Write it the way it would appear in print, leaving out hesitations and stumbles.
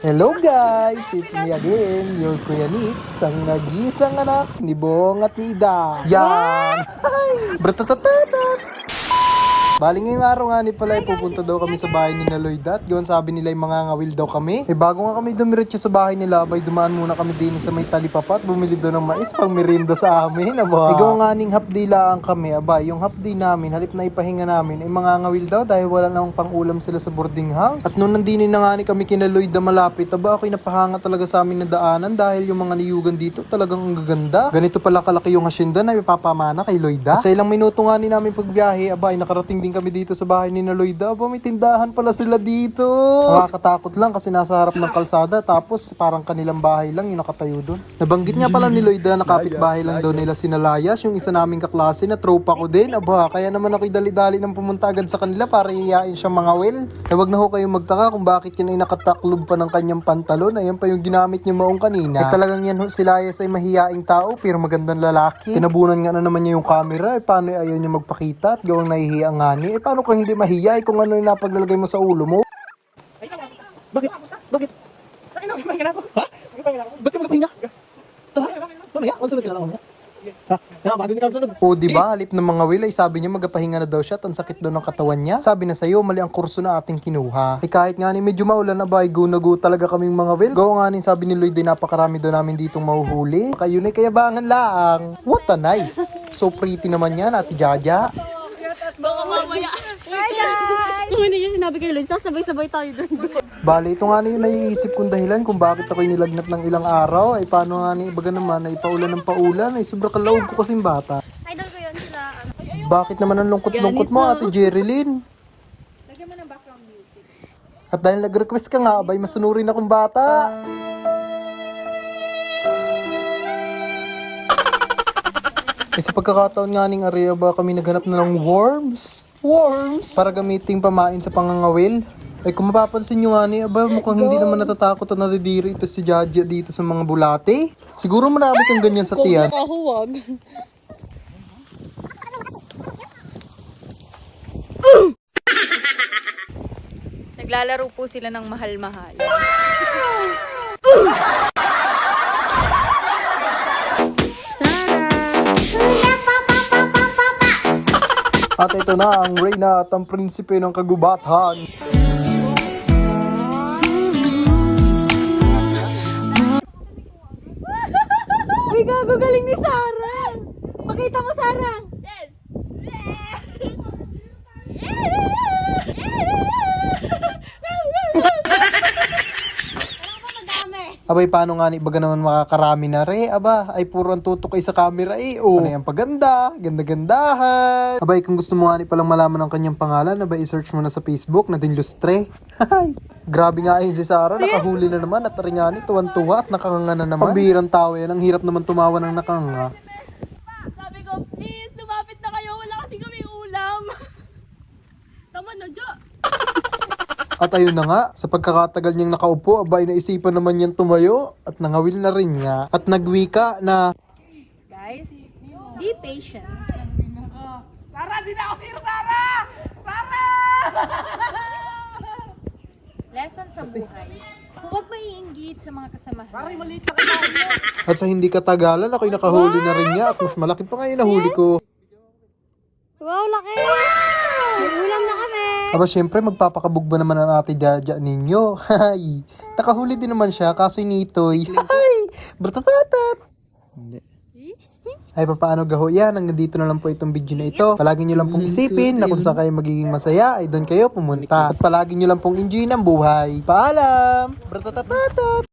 Hello guys! It's me again, your Kuya Nitz, ang nag-iisang anak ni Bong at ni Ida. Yan! Bratatatat! Bali ngayong araw nga ni pala, pupunta daw kami sa bahay ni na Lloyd at gawan sabi nila yung mga ngawil daw kami. Bago nga kami dumiretso sa bahay nila, abay dumaan muna kami din sa may talipapat, bumili daw ng mais pang merienda sa amin. Gawa nga ning hapdi lang kami, abay yung hapdi namin, halip na ipahinga namin, ay mga ngawil daw dahil wala namang pang-ulam sila sa boarding house. At noon nandinin na nga ni kami kina Lloyd na malapit, ako'y napahanga talaga sa amin na daanan dahil yung mga niyugan dito talagang ang gaganda. Ganito pala kalaki yung asyenda na ipapamana kay Lloyd. At sa ilang minuto nga ni namin pagbiyahe, abay nakarating din kami dito sa bahay ni na Lloyd. May tindahan pala sila dito. Nakakatakot lang kasi nasa harap ng kalsada tapos parang kanilang bahay lang yung nakatayo doon. Nabanggit nga pala ni Lloyd na kapit bahay lang daw nila sinalayas, yung isa naming kaklase na tropa ko din. Kaya naman ako'y dali-dali nang pumunta agad sa kanila para iyayain siyang mga wel. Wag na ho kayong magtaka kung bakit yun ay nakataklob pa ng kanyang pantalon. Ayan pa yung ginamit niya maong kanina. Talagang yan ho, si Layas ay mahiyaing tao pero magandang lalaki. Tinabunan nga na naman niya yung camera. Paano ayaw niya magpakita at gawang nahihiya nga ni? Paano kung hindi mahiya kung ano yung napaglalagay mo sa ulo mo? Bakit? Bakit? Ha? Ba't ka magpahinga? Tara, mamaya, sunod ka na lang mamaya. Bago hindi ka sunod. O diba, halip ng mga will ay sabi niya magapahinga na daw siya at ang sakit daw ng katawan niya. Sabi na sa'yo, mali ang kurso na ating kinuha. Kahit nga ni medyo maulan na ba, go na go talaga kaming mga will. Gawa nga ni sabi ni Lloyd, napakarami daw namin ditong mahuhuli. Kayo na kayabangan laang. What a nice. So pretty naman yan, Ate Jaja. Baka mamaya. Hi guys! Kung hindi niya sinabi kay Lloyd, sasabay-sabay tayo doon. Bale, ito nga na yung naiisip kong dahilan kung bakit ako'y nilagnat ng ilang araw. Ay paano nga ni ibaga naman, ay paulan ng paulan. Ay sobra kalawag ko kasing bata. Idol ko yun sila. Bakit naman ang lungkot-lungkot mo, Ate Jerilyn? Lagyan mo ng background music. At dahil nag-request ka nga, abay masunurin akong bata. Sa pagkakataon nga ning area ba kami naghanap na ng worms? Worms! Para gamiting pamain sa pangangawil. Ay kung mapapansin nyo nga ni, mukhang hindi naman natatakot at nadidiri ito si Jaja dito sa mga bulate. Siguro marami kang ganyan sa tiyan. Kung nakahuwag. Naglalaro po sila ng mahal-mahal. At ito na ang Reyna at ang prinsipe ng kagubatan. Uy, gago, galing ni Sarah! Pakita mo, Sarah! Abay, paano nga ni ibaga naman makakarami na re? Ay puro ang tutok ay sa camera Ano yung paganda, ganda-gandahan. Abay, kung gusto mo nga ni palang malaman ang kanyang pangalan, i-search mo na sa Facebook na Dinlustre. Grabe nga yun si Sarah, nakahuli na naman at rin nga ni tuwan-tuwa at nakanganga na naman. Pambihirang tao yan, ang hirap naman tumawa ng nakanga. Sabi ko, please, lumapit na kayo. Wala kasi kami ulam. Tama na, Jo. At ayun na nga, sa pagkakatagal niyang nakaupo, naisipan naman niyang tumayo at nangawil na rin niya. At nagwika na, Guys, be patient. Sarah, di na ako sino, Sarah! Sarah! Lesson sa buhay. Huwag maiinggit sa mga kasamahan. at sa hindi katagalan, ako'y nakahuli na rin niya at mas malaki pa nga yung nahuli ko. Wow, laki! May ulam na kami! Syempre magpapakabog ba naman ang Ate Jaja ninyo? Nakahuli din naman siya, kaso nitoy. Bratatatat! Ay, paano gaho yan? Hanggang dito na lang po itong video na ito. Palagi nyo lang pong isipin na kung saan kayo magiging masaya, ay doon kayo pumunta. At palagi nyo lang pong enjoy ng buhay. Paalam! Bratatatat!